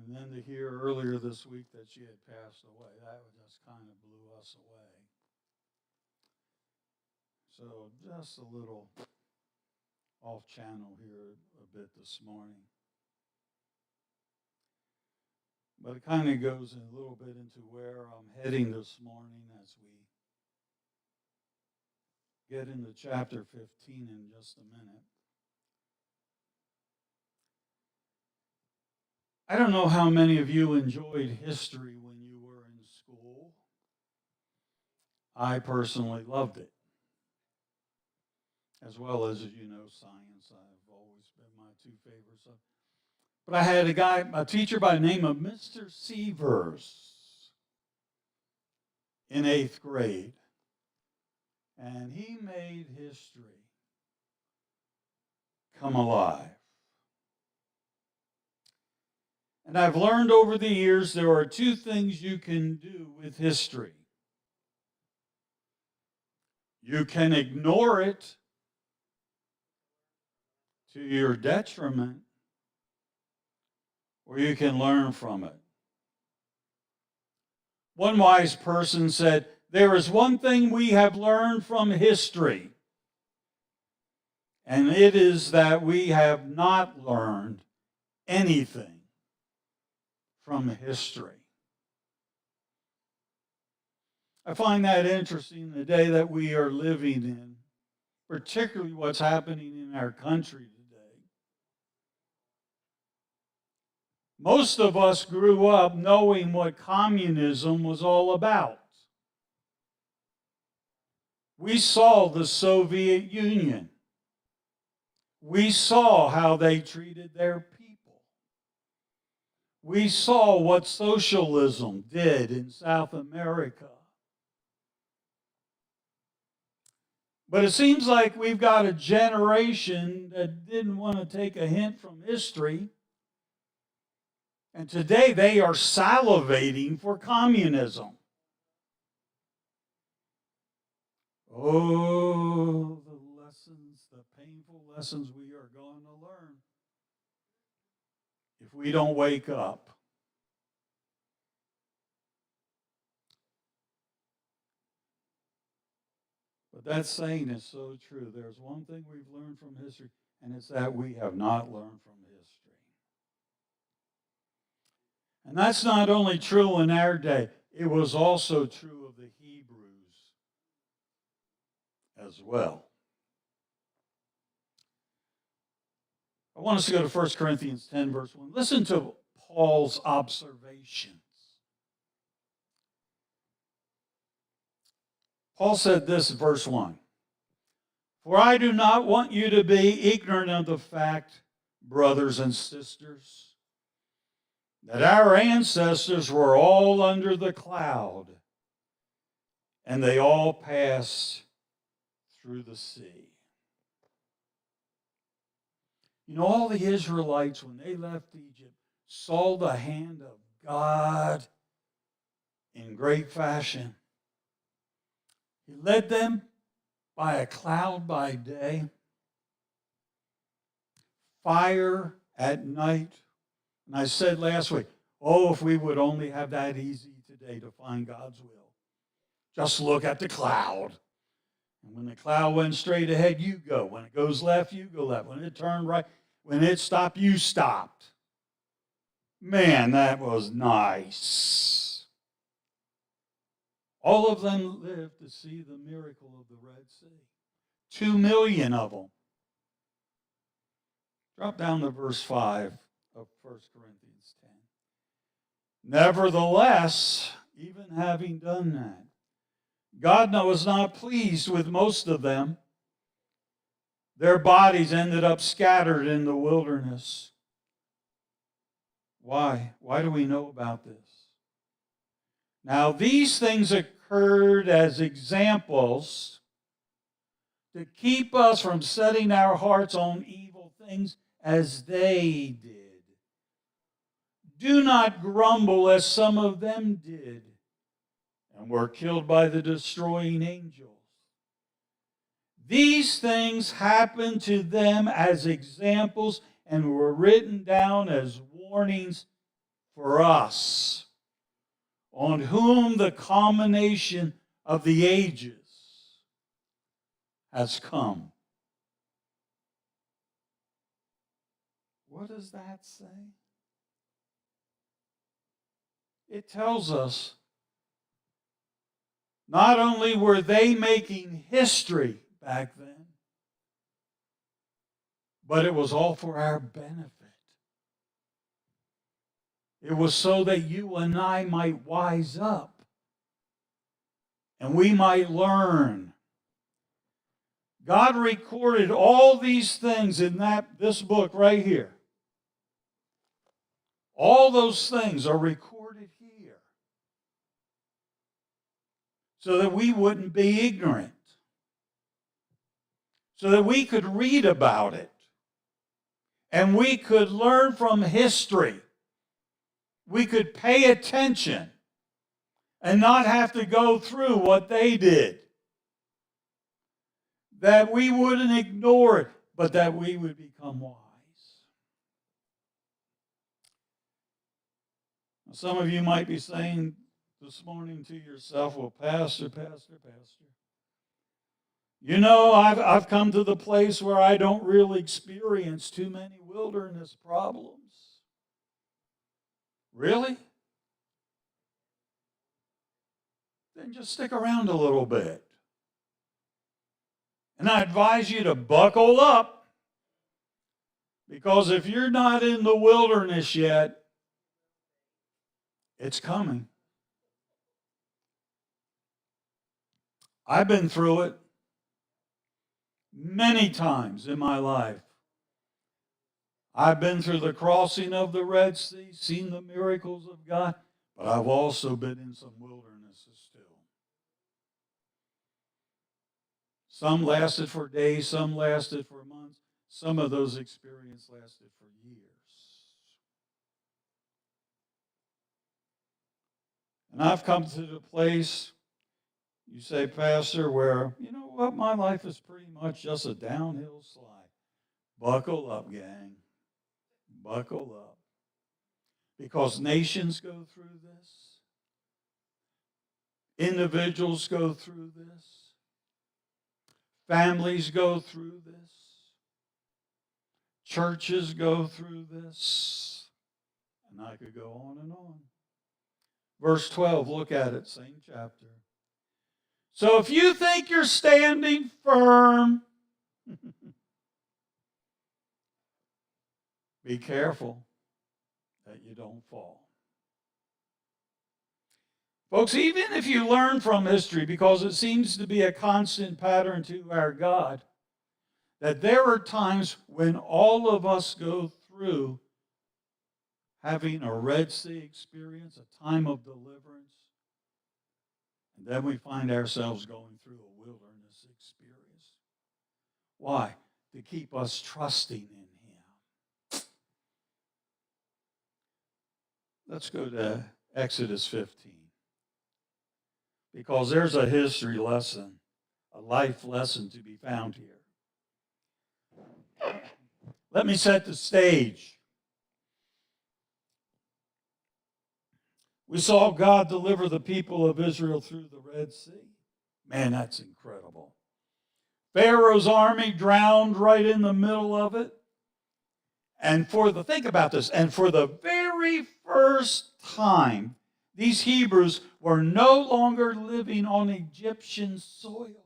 And then to hear earlier this week that she had passed away, that just kind of blew us away. So just a little off channel here a bit this morning. But it kind of goes a little bit into where I'm heading this morning as we get into chapter 15 in just a minute. I don't know how many of you enjoyed history when you were in school. I personally loved it. As well as you know, science. I've always been my two favorite subjects. But I had a teacher by the name of Mr. Severs in 8th grade. And he made history come alive. And I've learned over the years there are two things you can do with history. You can ignore it to your detriment, or you can learn from it. One wise person said, "There is one thing we have learned from history, and it is that we have not learned anything from history." I find that interesting the day that we are living in, particularly what's happening in our country today. Most of us grew up knowing what communism was all about. We saw the Soviet Union. We saw how they treated their people. We saw what socialism did in South America. But it seems like we've got a generation that didn't want to take a hint from history. And today they are salivating for communism. Oh, the lessons, the painful lessons we are going to learn if we don't wake up. But that saying is so true. There's one thing we've learned from history, and it's that we have not learned from history. And that's not only true in our day, it was also true of the Hebrews as well. I want us to go to 1 Corinthians 10, verse 1. Listen to Paul's observations. Paul said this in verse 1. "For I do not want you to be ignorant of the fact, brothers and sisters, that our ancestors were all under the cloud, and they all passed through the sea." You know, all the Israelites, when they left Egypt, saw the hand of God in great fashion. He led them by a cloud by day, fire at night. And I said last week, oh, if we would only have that easy today to find God's will. Just look at the cloud. And when the cloud went straight ahead, you go. When it goes left, you go left. When it turned right, when it stopped, you stopped. Man, that was nice. All of them lived to see the miracle of the Red Sea. 2 million of them. Drop down to verse 5 of 1 Corinthians 10. "Nevertheless, even having done that, God was not pleased with most of them. Their bodies ended up scattered in the wilderness." Why? Why do we know about this? "Now these things occurred as examples to keep us from setting our hearts on evil things as they did. Do not grumble as some of them did and were killed by the destroying angels. These things happened to them as examples and were written down as warnings for us, on whom the culmination of the ages has come. What does that say? It tells us not only were they making history back then, but it was all for our benefit. It was so that you and I might wise up and we might learn. God recorded all these things in this book right here. All those things are recorded here so that we wouldn't be ignorant, so that we could read about it and we could learn from history. We could pay attention and not have to go through what they did. That we wouldn't ignore it, but that we would become wise. Some of you might be saying this morning to yourself, well, Pastor, you know, I've come to the place where I don't really experience too many wilderness problems. Really? Then just stick around a little bit. And I advise you to buckle up, because if you're not in the wilderness yet, it's coming. I've been through it many times in my life. I've been through the crossing of the Red Sea, seen the miracles of God, but I've also been in some wildernesses still. Some lasted for days, some lasted for months. Some of those experiences lasted for years. And I've come to the place, you say, Pastor, where, you know what, my life is pretty much just a downhill slide. Buckle up, gang. Buckle up. Because nations go through this. Individuals go through this. Families go through this. Churches go through this. And I could go on and on. Verse 12, look at it, same chapter. So if you think you're standing firm, be careful that you don't fall. Folks, even if you learn from history, because it seems to be a constant pattern to our God, that there are times when all of us go through having a Red Sea experience, a time of deliverance, and then we find ourselves going through a wilderness experience. Why? To keep us trusting in Him. Let's go to Exodus 15. Because there's a history lesson, a life lesson to be found here. Let me set the stage. We saw God deliver the people of Israel through the Red Sea. Man, that's incredible. Pharaoh's army drowned right in the middle of it. And think about this, and for the very first time, these Hebrews were no longer living on Egyptian soil.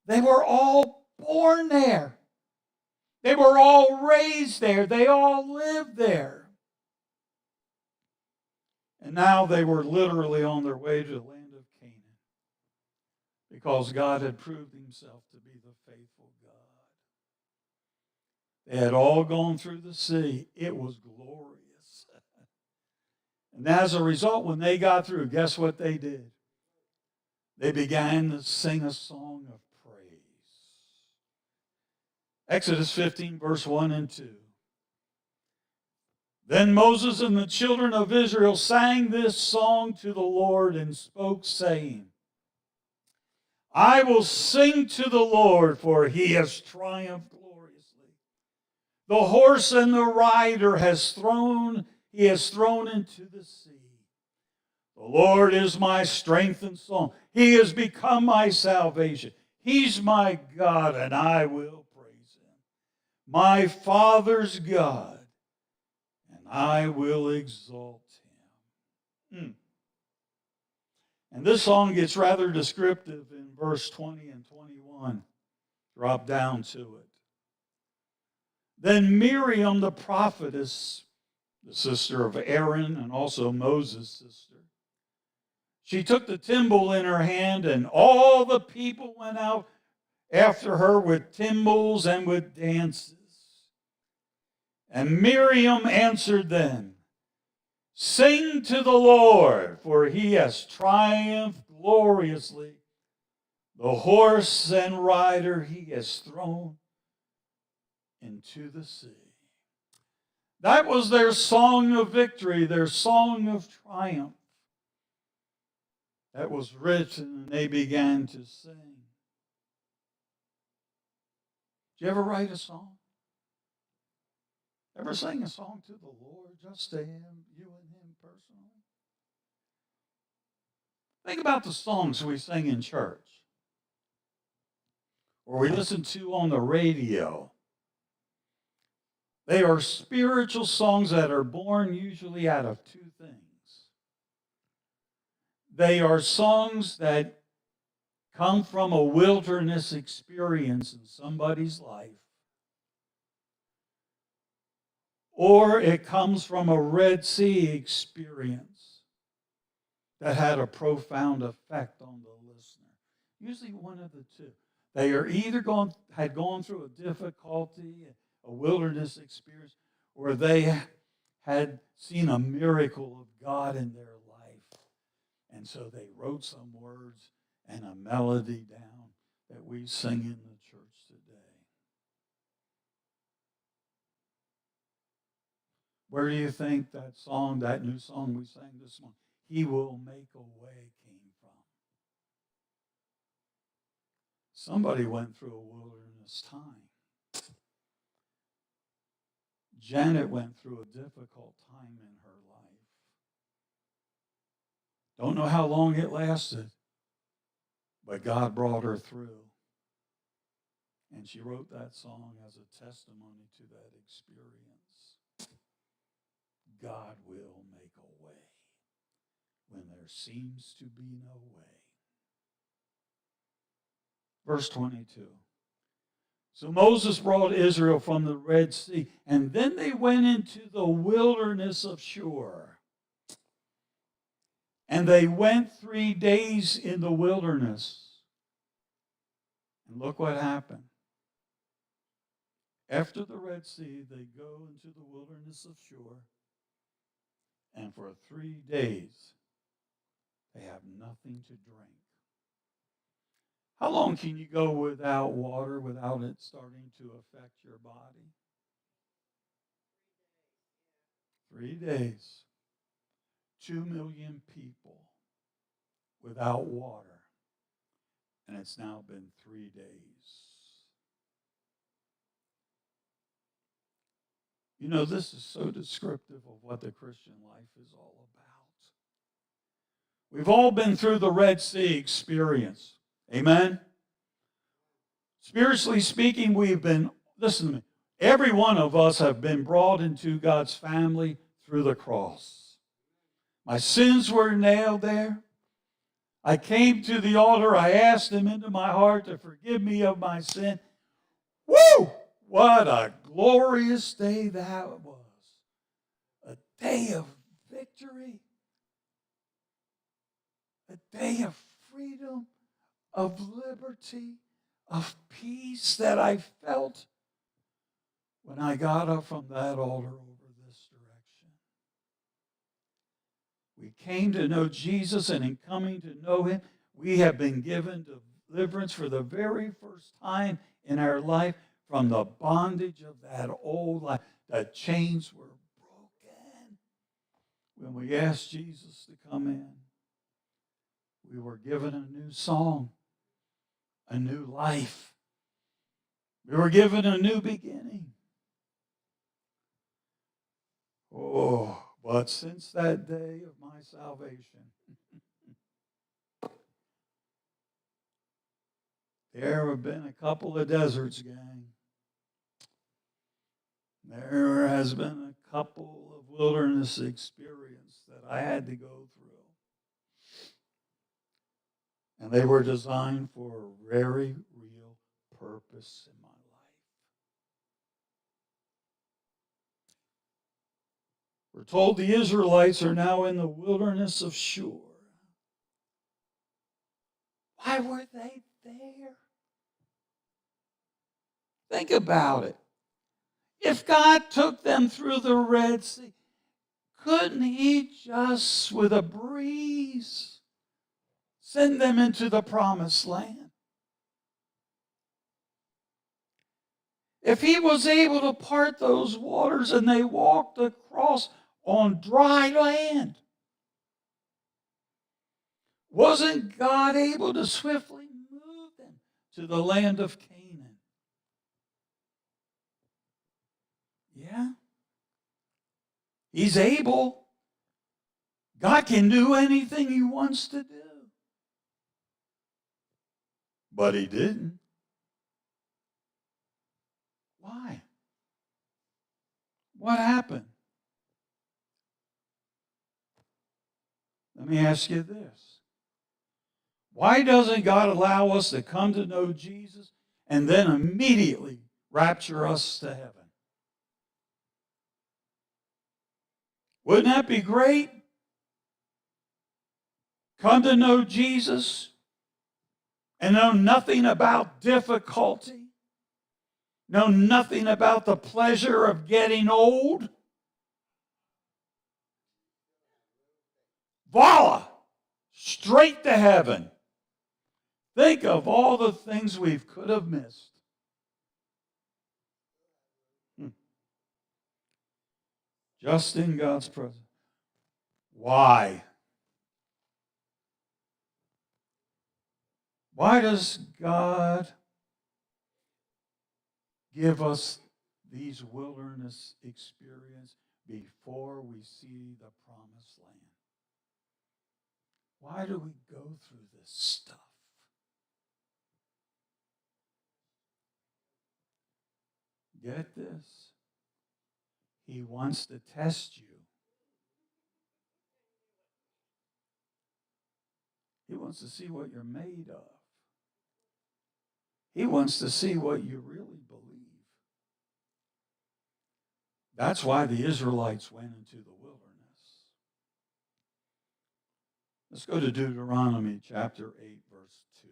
They were all born there. They were all raised there. They all lived there. And now they were literally on their way to the land of Canaan, because God had proved Himself to be the faithful God. They had all gone through the sea. It was glorious. And as a result, when they got through, guess what they did? They began to sing a song of praise. Exodus 15, verse 1 and 2. Then Moses and the children of Israel sang this song to the Lord and spoke, saying, I will sing to the Lord, for He has triumphed gloriously. The horse and the rider has thrown he has thrown into the sea. The Lord is my strength and song. He has become my salvation. He's my God, and I will praise him. My Father's God, and I will exalt him. And this song gets rather descriptive in verse 20 and 21. Drop down to it. Then Miriam the prophetess, the sister of Aaron and also Moses' sister, she took the timbrel in her hand, and all the people went out after her with timbrels and with dances. And Miriam answered them, "Sing to the Lord, for he has triumphed gloriously. The horse and rider he has thrown into the sea." That was their song of victory, their song of triumph. That was written, and they began to sing. Did you ever write a song? Ever sing a song to the Lord, just to him, you and him personally? Think about the songs we sing in church, or we listen to on the radio. They are spiritual songs that are born usually out of two things. They are songs that come from a wilderness experience in somebody's life, or it comes from a Red Sea experience that had a profound effect on the listener. Usually one of the two. They are either had gone through a difficulty, a wilderness experience, or they had seen a miracle of God in their life. And so they wrote some words and a melody down that we sing in the church today. Where do you think that song, that new song we sang this morning, "He Will Make a Way," came from? Somebody went through a wilderness time. Janet went through a difficult time in her life. Don't know how long it lasted, but God brought her through. And she wrote that song as a testimony to that experience. God will make a way when there seems to be no way. Verse 22. So Moses brought Israel from the Red Sea, and then they went into the wilderness of Shur. And they went 3 days in the wilderness. And look what happened. After the Red Sea, they go into the wilderness of Shur, and for 3 days, they have nothing to drink. How long can you go without water without it starting to affect your body? 3 days. 2 million people without water. And it's now been 3 days. You know, this is so descriptive of what the Christian life is all about. We've all been through the Red Sea experience. Amen? Spiritually speaking, listen to me, every one of us have been brought into God's family through the cross. My sins were nailed there. I came to the altar. I asked him into my heart to forgive me of my sin. Woo! What a glorious day that was. A day of victory. A day of freedom, of liberty, of peace that I felt when I got up from that altar over this direction. We came to know Jesus, and in coming to know him, we have been given deliverance for the very first time in our life from the bondage of that old life. The chains were broken when we asked Jesus to come in. We were given a new song, a new life. We were given a new beginning. Oh, But since that day of my salvation, there have been a couple of deserts, gang. There has been a couple of wilderness experiences that I had to go through. And they were designed for a very real purpose in my life. We're told the Israelites are now in the wilderness of Shur. Why were they there? Think about it. If God took them through the Red Sea, couldn't He just, with a breeze, send them into the promised land? If He was able to part those waters and they walked across on dry land, wasn't God able to swiftly move them to the land of Canaan? Yeah. He's able. God can do anything He wants to do. But He didn't. Why? What happened? Let me ask you this. Why doesn't God allow us to come to know Jesus and then immediately rapture us to heaven? Wouldn't that be great? Come to know Jesus and know nothing about difficulty, know nothing about the pleasure of getting old. Voila! Straight to heaven. Think of all the things we could have missed. Just in God's presence. Why? Why does God give us these wilderness experiences before we see the promised land? Why do we go through this stuff? Get this. He wants to test you. He wants to see what you're made of. He wants to see what you really believe. That's why the Israelites went into the wilderness. Let's go to Deuteronomy chapter 8, verse 2.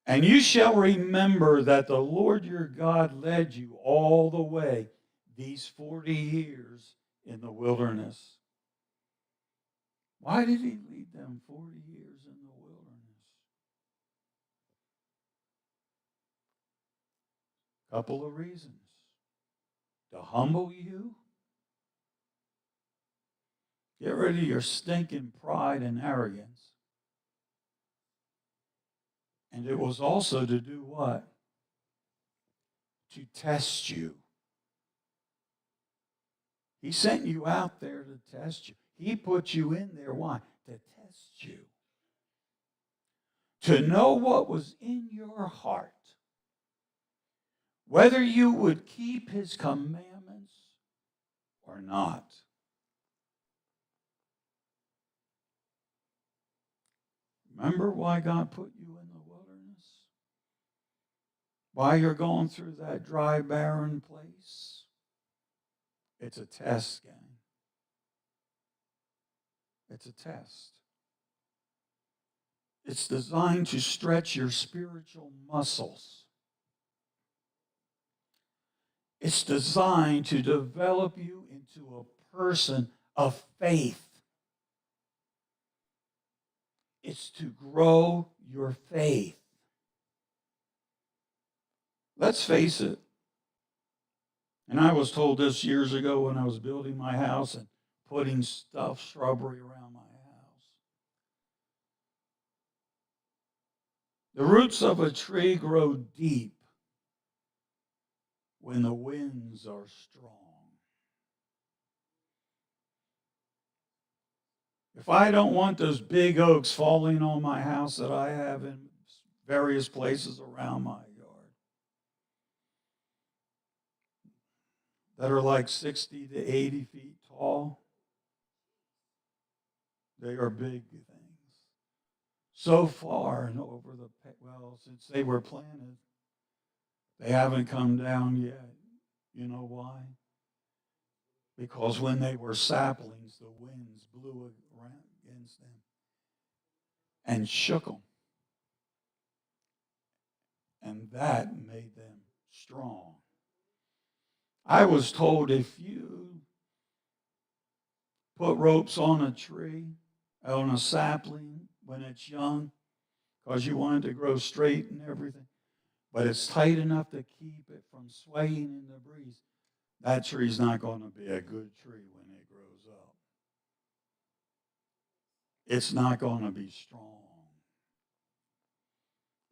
And you shall remember that the Lord your God led you all the way these 40 years in the wilderness. Why did He lead them 40 years in the wilderness? Couple of reasons. To humble you. Get rid of your stinking pride and arrogance. And it was also to do what? To test you. He sent you out there to test you. He put you in there. Why? To test you. To know what was in your heart. Whether you would keep His commandments or not. Remember why God put you in the wilderness? Why you're going through that dry, barren place? It's a test, gang. It's a test. It's designed to stretch your spiritual muscles. It's designed to develop you into a person of faith. It's to grow your faith. Let's face it. And I was told this years ago when I was building my house and putting shrubbery around my house. The roots of a tree grow deep when the winds are strong. If I don't want those big oaks falling on my house that I have in various places around my yard that are like 60 to 80 feet tall, they are big things. So far and over since they were planted, they haven't come down yet. You know why? Because when they were saplings, the winds blew around against them and shook them. And that made them strong. I was told if you put ropes on a tree, on a sapling when it's young, because you want it to grow straight and everything, but it's tight enough to keep it from swaying in the breeze, that tree's not going to be a good tree when it grows up. It's not going to be strong.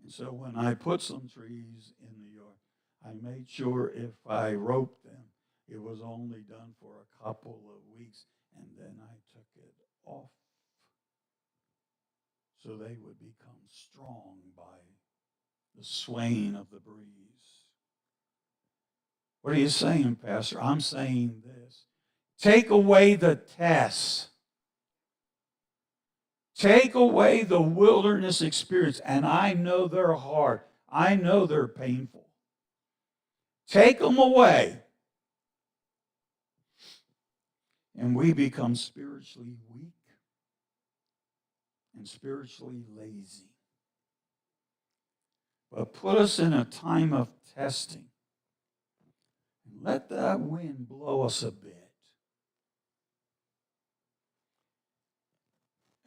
And so when I put some trees in the yard, I made sure if I roped them, it was only done for a couple of weeks, and then I took it off so they would become strong by the swaying of the breeze. What are you saying, Pastor? I'm saying this. Take away the tests. Take away the wilderness experience. And I know they're hard. I know they're painful. Take them away. And we become spiritually weak and spiritually lazy. But put us in a time of testing. And let that wind blow us a bit.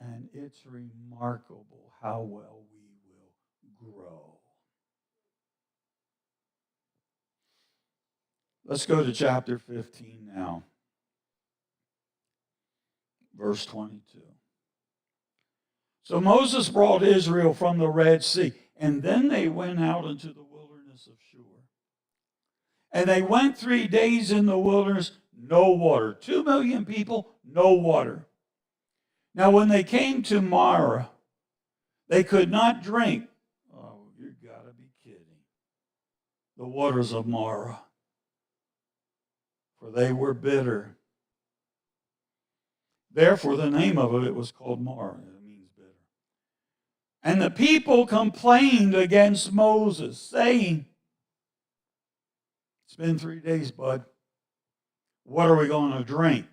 And it's remarkable how well we will grow. Let's go to chapter 15 now. Verse 22. So Moses brought Israel from the Red Sea, and then they went out into the wilderness of Shur. And they went 3 days in the wilderness, no water. 2 million people, no water. Now when they came to Marah, they could not drink. Oh, you got to be kidding. The waters of Marah. For they were bitter. Therefore, the name of it was called Marah. It means bitter. And the people complained against Moses, saying, it's been 3 days, bud. What are we going to drink?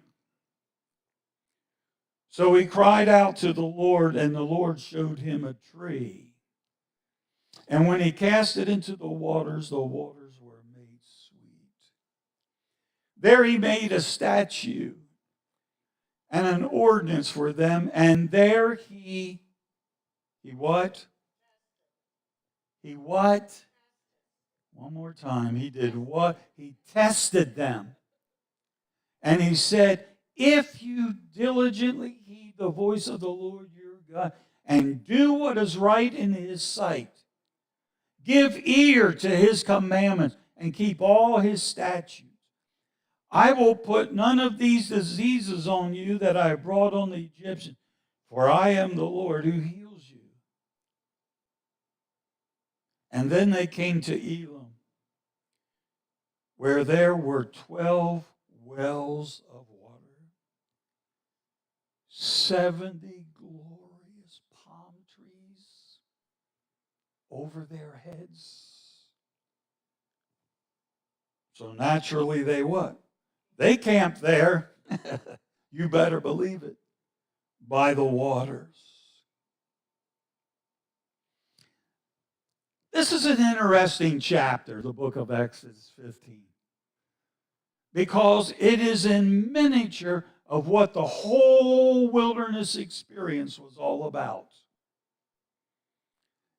So he cried out to the Lord, and the Lord showed him a tree. And when he cast it into the waters were made sweet. There he made a statue and an ordinance for them, and there he what? He what? One more time. He did what? He tested them. And he said, if you diligently heed the voice of the Lord your God and do what is right in his sight, give ear to his commandments and keep all his statutes, I will put none of these diseases on you that I brought on the Egyptians, for I am the Lord who heals you. And then they came to Elim, where there were 12 wells of water, 70 glorious palm trees over their heads. So naturally they what? They camped there. You better believe it. By the waters. This is an interesting chapter, the book of Exodus 15. Because it is in miniature of what the whole wilderness experience was all about.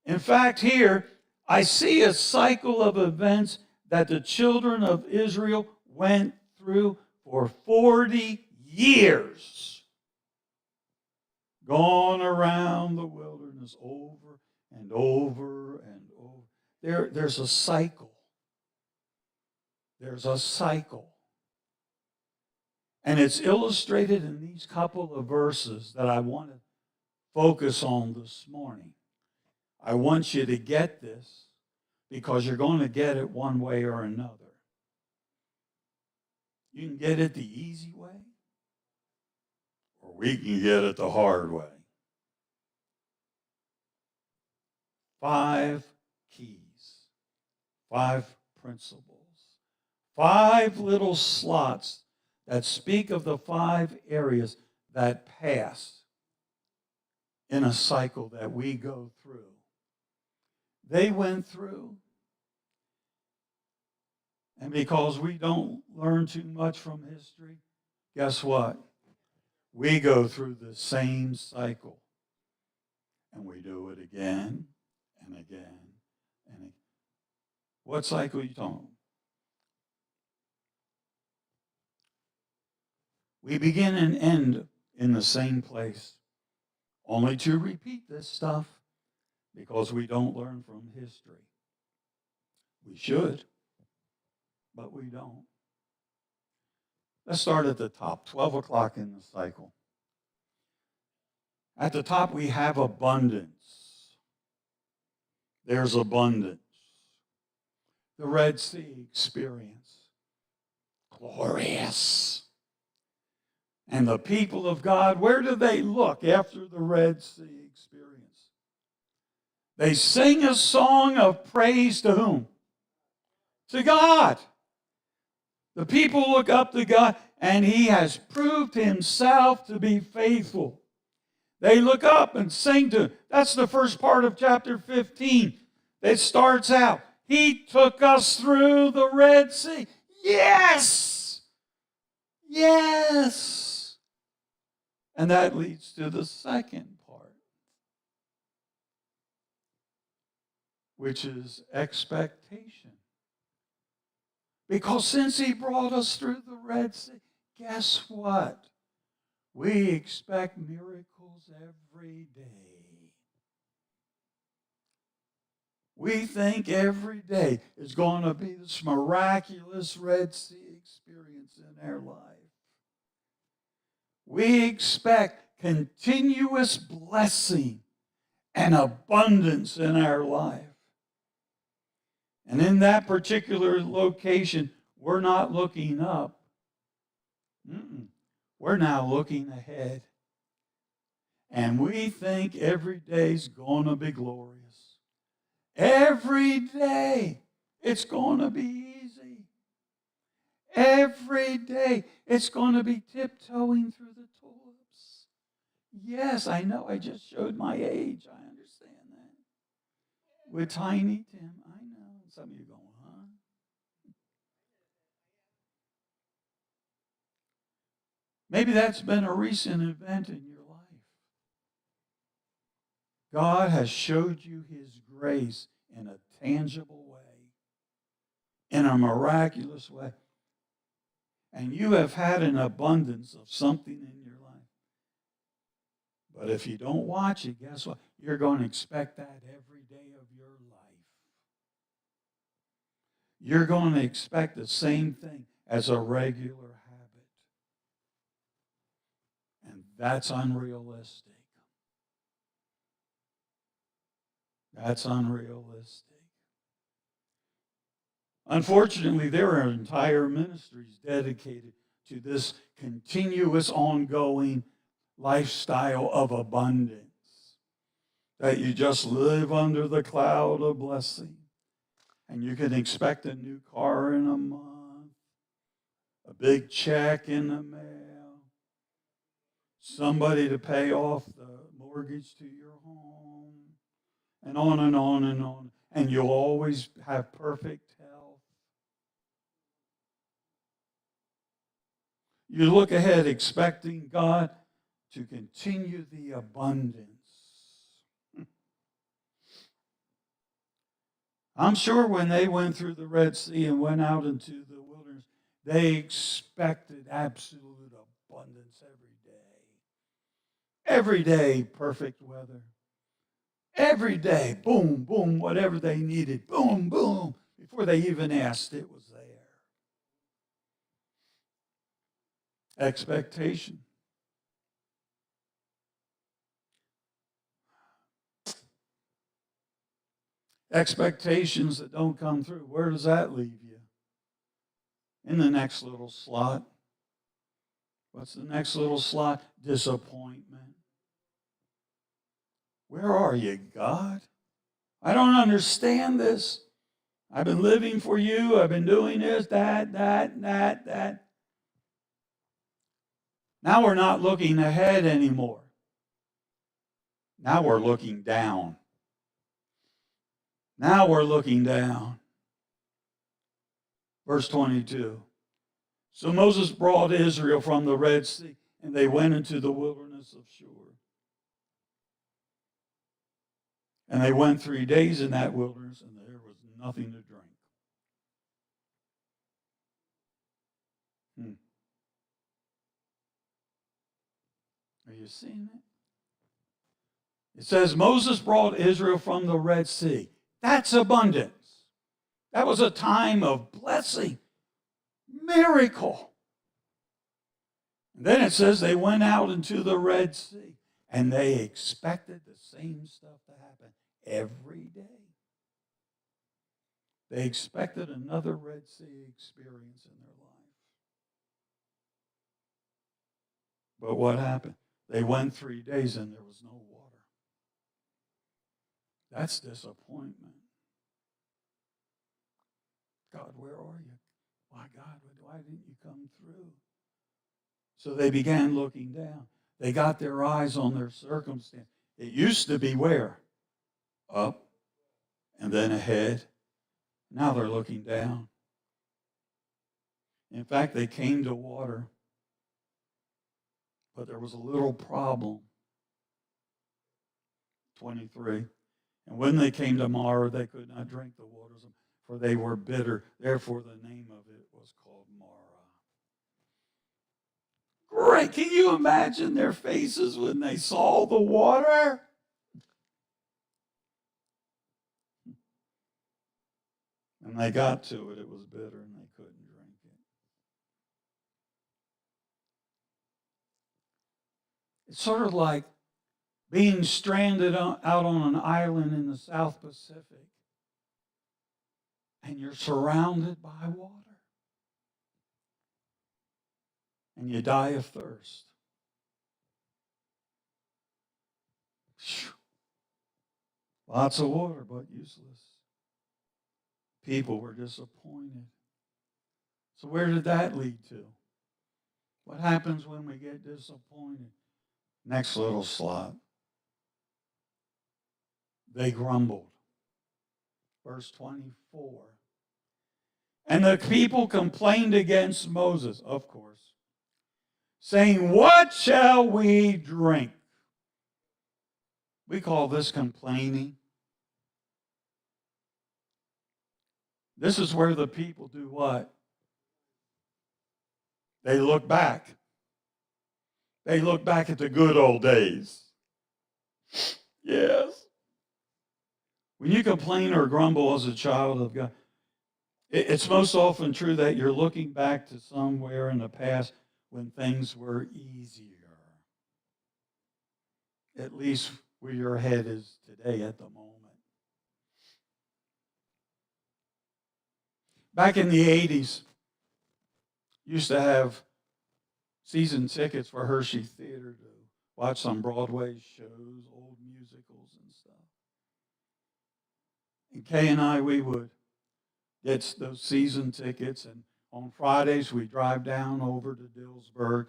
In fact, here I see a cycle of events that the children of Israel went through for 40 years. Gone around the wilderness over and over and over. There's a cycle. There's a cycle. And it's illustrated in these couple of verses that I want to focus on this morning. I want you to get this because you're going to get it one way or another. You can get it the easy way, or we can get it the hard way. 5 keys, 5 principles, 5 little slots that speak of the 5 areas that pass in a cycle that we go through. They went through, and because we don't learn too much from history, guess what? We go through the same cycle, and we do it again and again and again. What cycle are you talking about? We begin and end in the same place, only to repeat this stuff because we don't learn from history. We should, but we don't. Let's start at the top, 12 o'clock in the cycle. At the top, we have abundance. There's abundance. The Red Sea experience, glorious. And the people of God, where do they look after the Red Sea experience? They sing a song of praise to whom? To God. The people look up to God, and He has proved Himself to be faithful. They look up and sing to Him. That's the first part of chapter 15. It starts out, He took us through the Red Sea. Yes! Yes! And that leads to the second part, which is expectation. Because since He brought us through the Red Sea, guess what? We expect miracles every day. We think every day is going to be this miraculous Red Sea experience in our life. We expect continuous blessing and abundance in our life. And in that particular location, we're not looking up. We're now looking ahead. And we think every day's going to be glorious. Every day, it's going to be easy. Every day, it's going to be tiptoeing through the tulips. Yes, I know, I just showed my age. I understand that. With Tiny Tim, I know. Some of you going, huh? Maybe that's been a recent event in your life. God has showed you His grace in a tangible way, in a miraculous way. And you have had an abundance of something in your life. But if you don't watch it, guess what? You're going to expect that every day of your life. You're going to expect the same thing as a regular habit. And that's unrealistic. That's unrealistic. Unfortunately, there are entire ministries dedicated to this continuous, ongoing lifestyle of abundance. That you just live under the cloud of blessing. And you can expect a new car in a month, a big check in the mail, somebody to pay off the mortgage to your home, and on and on and on. And you'll always have perfect health. You look ahead expecting God to continue the abundance. I'm sure when they went through the Red Sea and went out into the wilderness, they expected absolute abundance every day. Every day, perfect weather. Every day, boom, boom, whatever they needed, boom, boom. Before they even asked, it was there. Expectation. Expectations that don't come through. Where does that leave you? In the next little slot. What's the next little slot? Disappointment. Where are you, God? I don't understand this. I've been living for you. I've been doing this, that. Now we're not looking ahead anymore. Now we're looking down. Now we're looking down. Verse 22. So Moses brought Israel from the Red Sea, and they went into the wilderness of Shur. And they went 3 days in that wilderness, and there was nothing to drink. Are you seeing it? It says Moses brought Israel from the Red Sea. That's abundance. That was a time of blessing, miracle. And then it says they went out into the Red Sea, and they expected the same stuff to happen every day. They expected another Red Sea experience in their life. But what happened? They went 3 days and there was no water. That's disappointment. God, where are you? Why, God, why didn't you come through? So they began looking down. They got their eyes on their circumstance. It used to be where? Up and then ahead. Now they're looking down. In fact, they came to water, but there was a little problem. 23. And when they came to Marah, they could not drink the waters, for they were bitter. Therefore, the name of it was called Marah. Great. Can you imagine their faces when they saw the water? And they got to it. It was bitter, and they couldn't drink it. It's sort of like being stranded out on an island in the South Pacific, and you're surrounded by water. And you die of thirst. Lots of water, but useless. People were disappointed. So where did that lead to? What happens when we get disappointed? Next little slot. They grumbled. Verse 24. And the people complained against Moses, of course, saying, what shall we drink? We call this complaining. This is where the people do what? They look back. They look back at the good old days. Yes. When you complain or grumble as a child of God, it's most often true that you're looking back to somewhere in the past when things were easier. At least where your head is today at the moment. Back in the 80s, used to have season tickets for Hershey Theater to watch some Broadway shows, old musicals and stuff. And Kay and I, we would get those season tickets, and on Fridays we'd drive down over to Dillsburg,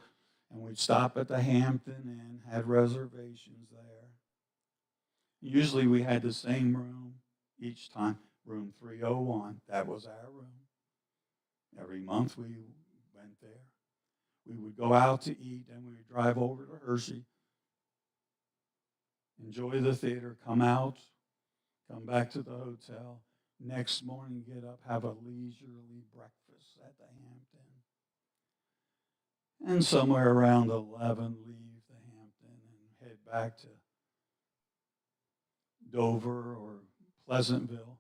and we'd stop at the Hampton Inn, had reservations there. Usually we had the same room each time, room 301. That was our room. Every month we went there. We would go out to eat, and we would drive over to Hershey, enjoy the theater, come out, come back to the hotel. Next morning, get up, have a leisurely breakfast at the Hampton. And somewhere around 11, leave the Hampton and head back to Dover or Pleasantville.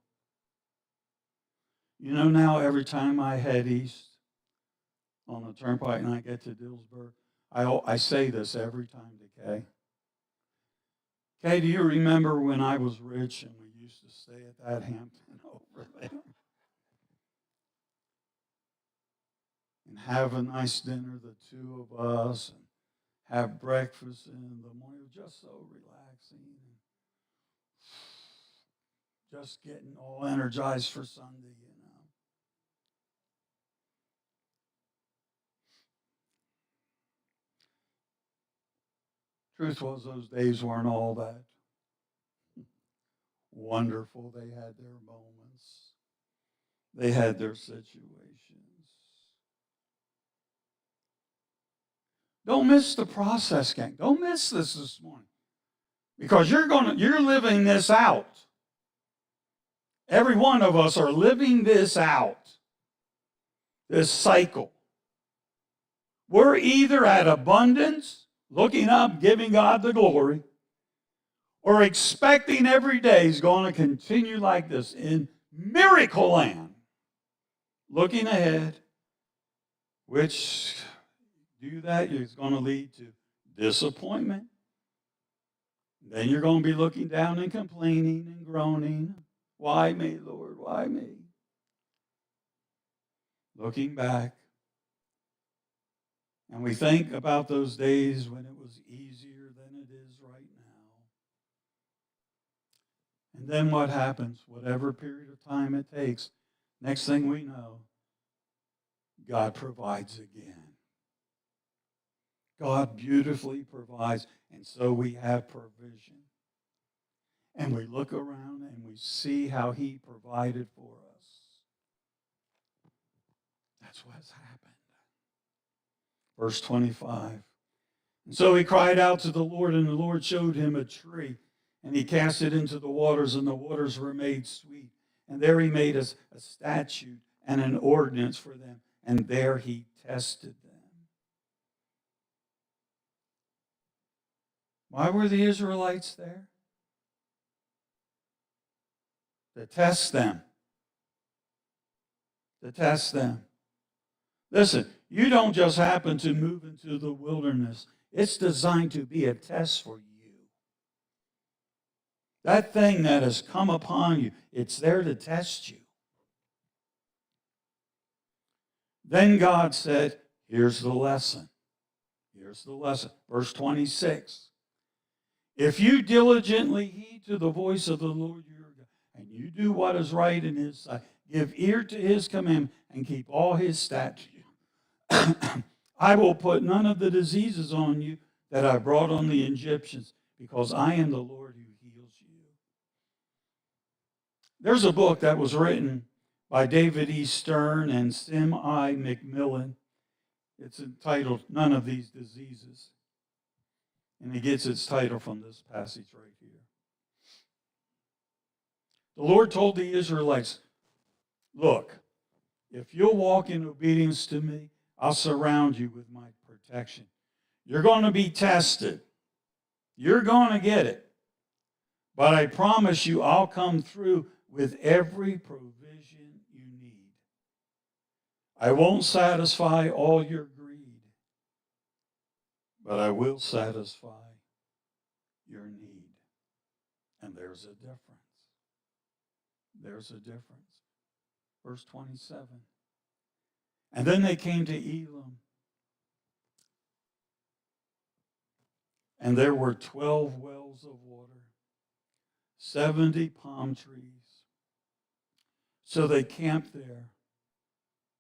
You know, now every time I head east, on the turnpike and I get to Dillsburg, I say this every time to Kay. Kay, do you remember when I was rich and we used to stay at that Hampton over there? And have a nice dinner, the two of us, and have breakfast in the morning. It was just so relaxing. Just getting all energized for Sunday, you know. Truth was, those days weren't all that wonderful. They had their moments. They had their situations. Don't miss the process, gang. Don't miss this morning. Because you're living this out. Every one of us are living this out. This cycle. We're either at abundance, looking up, giving God the glory, or expecting every day is going to continue like this in miracle land. Looking ahead, which do that is going to lead to disappointment. Then you're going to be looking down and complaining and groaning. Why me, Lord? Why me? Looking back. And we think about those days when it was easier than it is right now. And then what happens? Whatever period of time it takes, next thing we know, God provides again. God beautifully provides, and so we have provision. And we look around and we see how he provided for us. That's what's happened. Verse 25. And so he cried out to the Lord, and the Lord showed him a tree, and he cast it into the waters, and the waters were made sweet. And there he made a statute and an ordinance for them, and there he tested them. Why were the Israelites there? To test them. To test them. Listen, you don't just happen to move into the wilderness. It's designed to be a test for you. That thing that has come upon you, it's there to test you. Then God said, here's the lesson. Here's the lesson. Verse 26. If you diligently heed to the voice of the Lord your God, and you do what is right in his sight, give ear to his commandment, and keep all his statutes, I will put none of the diseases on you that I brought on the Egyptians, because I am the Lord who heals you. There's a book that was written by David E. Stern and Sim I. McMillan. It's entitled None of These Diseases. And it gets its title from this passage right here. The Lord told the Israelites, look, if you'll walk in obedience to me, I'll surround you with my protection. You're going to be tested. You're going to get it. But I promise you, I'll come through with every provision you need. I won't satisfy all your greed, but I will satisfy your need. And there's a difference. There's a difference. Verse 27. And then they came to Elim. And there were 12 wells of water, 70 palm trees. So they camped there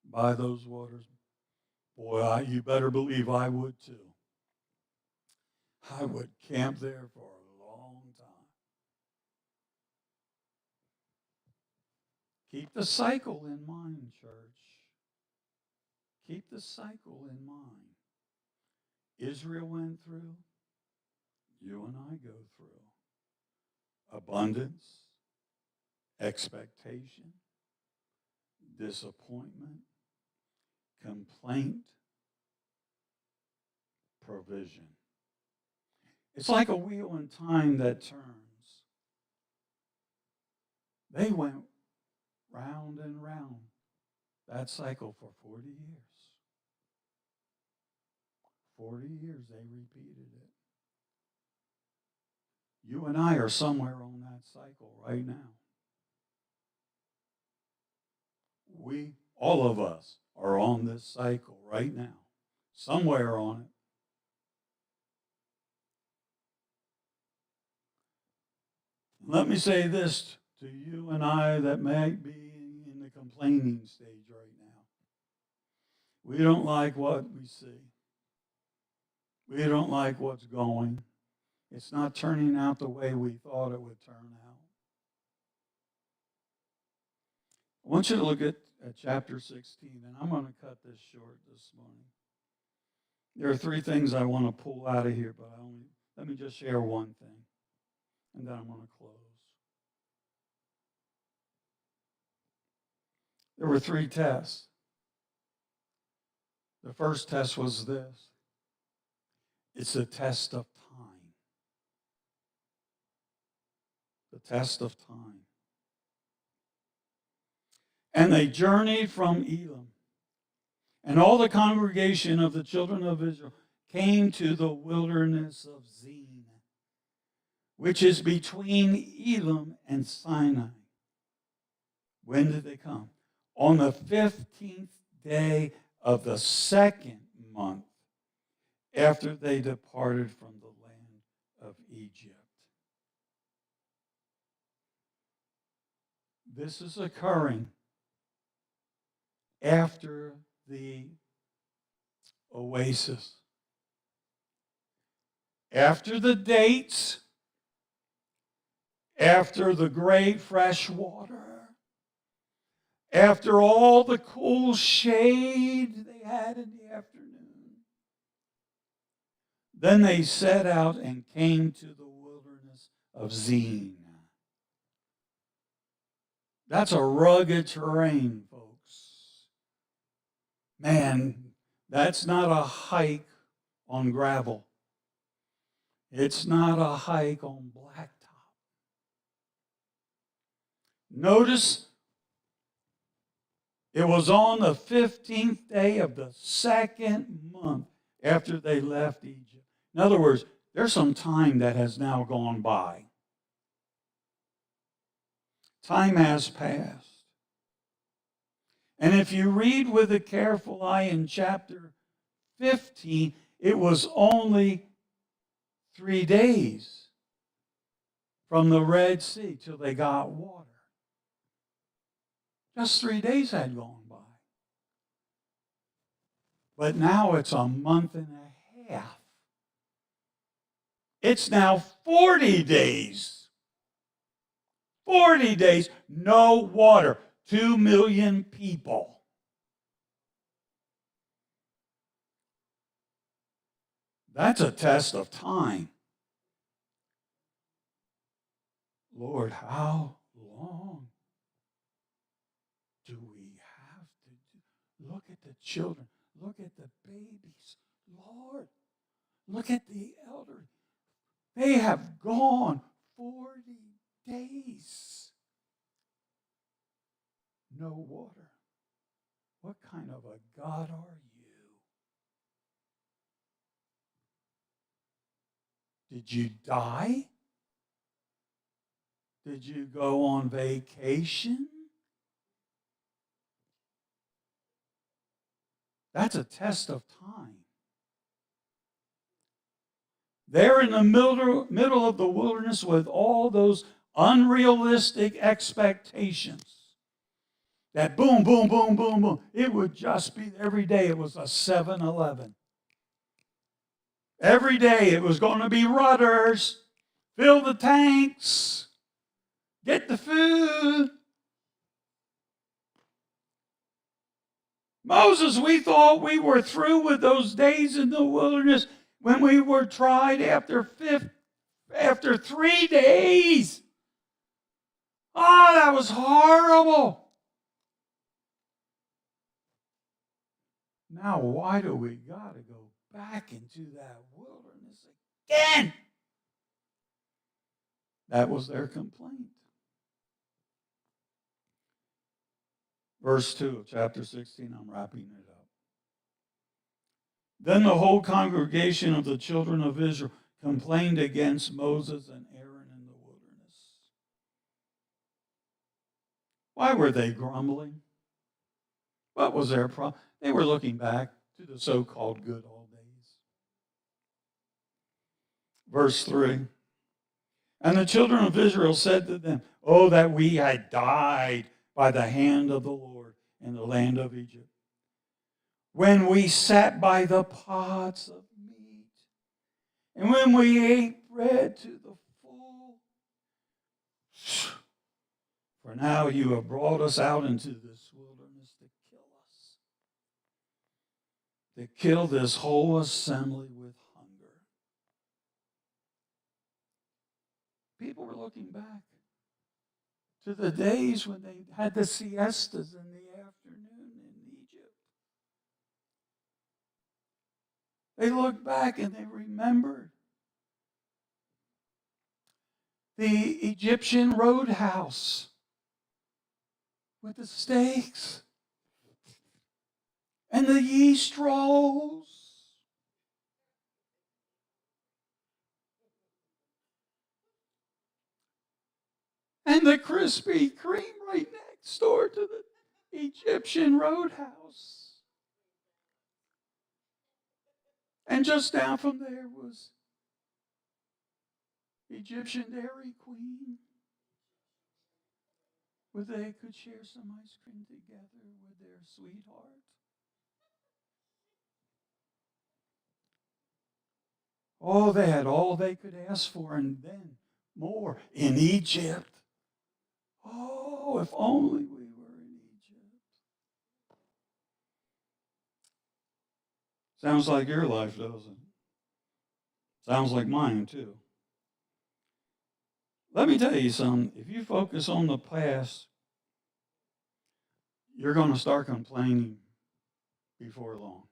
by those waters. Boy, you better believe I would too. I would camp there for a long time. Keep the cycle in mind, church. Keep the cycle in mind. Israel went through. You and I go through. Abundance, expectation, disappointment, complaint, provision. It's like a wheel in time that turns. They went round and round that cycle for 40 years. 40 years they repeated it. You and I are somewhere on that cycle right now. All of us, are on this cycle right now, somewhere on it. Let me say this to you and I that may be in the complaining stage right now. We don't like what we see. We don't like what's going. It's not turning out the way we thought it would turn out. I want you to look at chapter 16, and I'm going to cut this short this morning. There are three things I want to pull out of here, but let me just share one thing, and then I'm going to close. There were three tests. The first test was this. It's a test of time. The test of time. And they journeyed from Elim. And all the congregation of the children of Israel came to the wilderness of Zin, which is between Elim and Sinai. When did they come? On the 15th day of the second month after they departed from the land of Egypt. This is occurring after the oasis. After the dates, after the great fresh water, after all the cool shade they had in the afternoon, then they set out and came to the wilderness of Zin. That's a rugged terrain, folks. Man, that's not a hike on gravel. It's not a hike on blacktop. Notice it was on the 15th day of the second month after they left Egypt. In other words, there's some time that has now gone by. Time has passed. And if you read with a careful eye in chapter 15, it was only 3 days from the Red Sea till they got water. Just 3 days had gone by. But now it's a month and a half. It's now 40 days. 40 days, no water. 2 million people. That's a test of time. Lord, how long do we have to do? Look at the children. Look at the babies. Lord, look at the elderly. They have gone 40 days. No water. What kind of a God are you? Did you die? Did you go on vacation? That's a test of time. They're in the middle of the wilderness with all those unrealistic expectations. That boom, boom, boom, boom, boom. It would just be every day it was a 7-Eleven. Every day it was going to be rudders. Fill the tanks. Get the food. Moses, we thought we were through with those days in the wilderness when we were tried after 3 days. Oh, that was horrible. Now, why do we got to go back into that wilderness again? That was their complaint. Verse 2 of chapter 16, I'm wrapping it up. Then the whole congregation of the children of Israel complained against Moses and Aaron in the wilderness. Why were they grumbling? What was their problem? They were looking back to the so-called good old days. Verse 3. And the children of Israel said to them, "Oh, that we had died by the hand of the Lord in the land of Egypt, when we sat by the pots of meat, and when we ate bread to the full. For now you have brought us out into this wilderness to kill us, to kill this whole assembly with hunger." People were looking back to the days when they had the siestas in the afternoon in Egypt. They looked back and they remembered the Egyptian roadhouse with the steaks and the yeast rolls. And the Krispy Kreme right next door to the Egyptian roadhouse. And just down from there was Egyptian Dairy Queen, where they could share some ice cream together with their sweetheart. Oh, they had all they could ask for, and then more in Egypt. Oh, if only we were in Egypt. Sounds like your life, doesn't it? Sounds like mine, too. Let me tell you something. If you focus on the past, you're going to start complaining before long.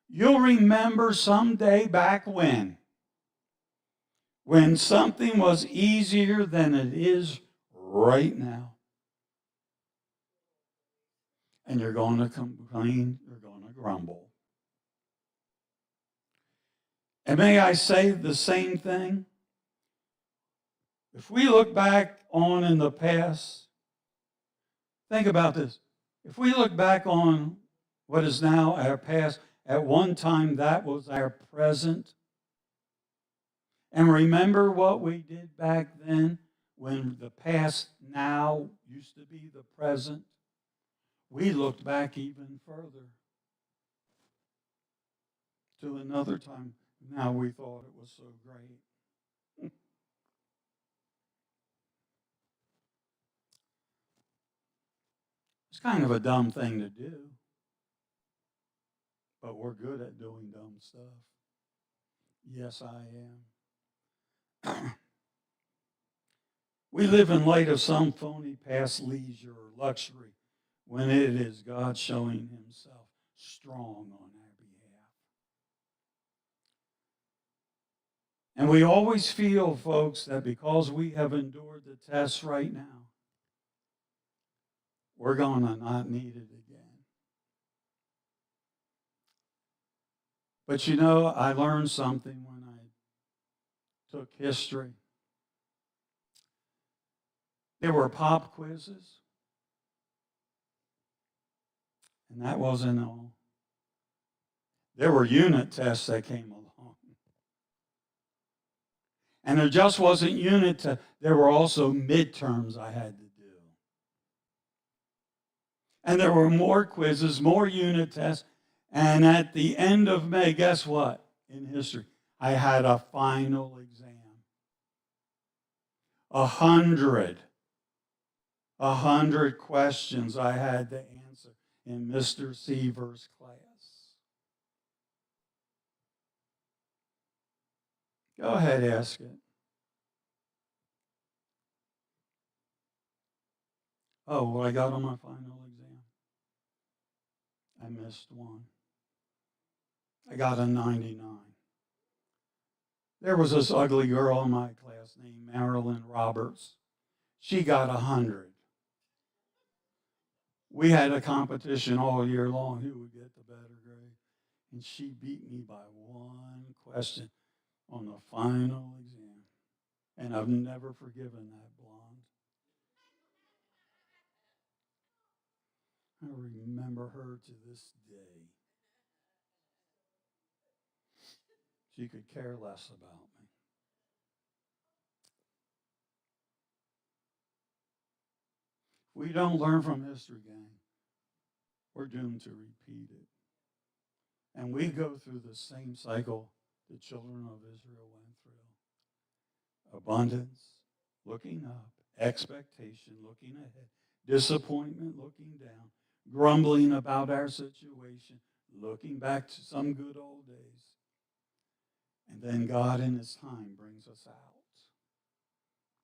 You'll remember someday back when something was easier than it is right now. And you're going to complain, you're going to grumble. And may I say the same thing? If we look back on in the past, think about this. If we look back on what is now our past, at one time that was our present. And remember what we did back then when the past now used to be the present? We looked back even further to another time. Now we thought it was so great. It's kind of a dumb thing to do, but we're good at doing dumb stuff. Yes, I am. We live in light of some phony past leisure or luxury when it is God showing himself strong on our behalf. And we always feel, folks, that because we have endured the test right now, we're going to not need it again. But you know, I learned something when I took history. There were pop quizzes. And that wasn't all. There were unit tests that came along. And there just wasn't unit tests. There were also midterms I had to do. And there were more quizzes, more unit tests. And at the end of May, guess what? In history, I had a final exam. 100 questions I had to answer in Mr. Seaver's class. Go ahead, ask it. Oh, what I got on my final exam? I missed one. I got a 99. There was this ugly girl in my class named Marilyn Roberts. She got 100. We had a competition all year long who would get the better grade. And she beat me by one question on the final exam. And I've never forgiven that blonde. I remember her to this day. She could care less about me. If we don't learn from history, gang, we're doomed to repeat it. And we go through the same cycle the children of Israel went through. Abundance, looking up, expectation, looking ahead, disappointment, looking down, grumbling about our situation, looking back to some good old days. And then God in his time brings us out.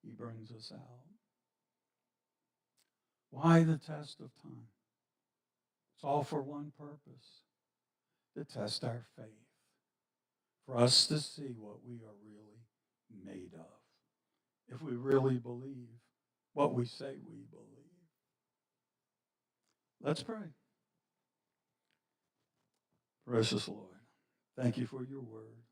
He brings us out. Why the test of time? It's all for one purpose, to test our faith, for us to see what we are really made of, if we really believe what we say we believe. Let's pray. Precious Lord, thank you for your word.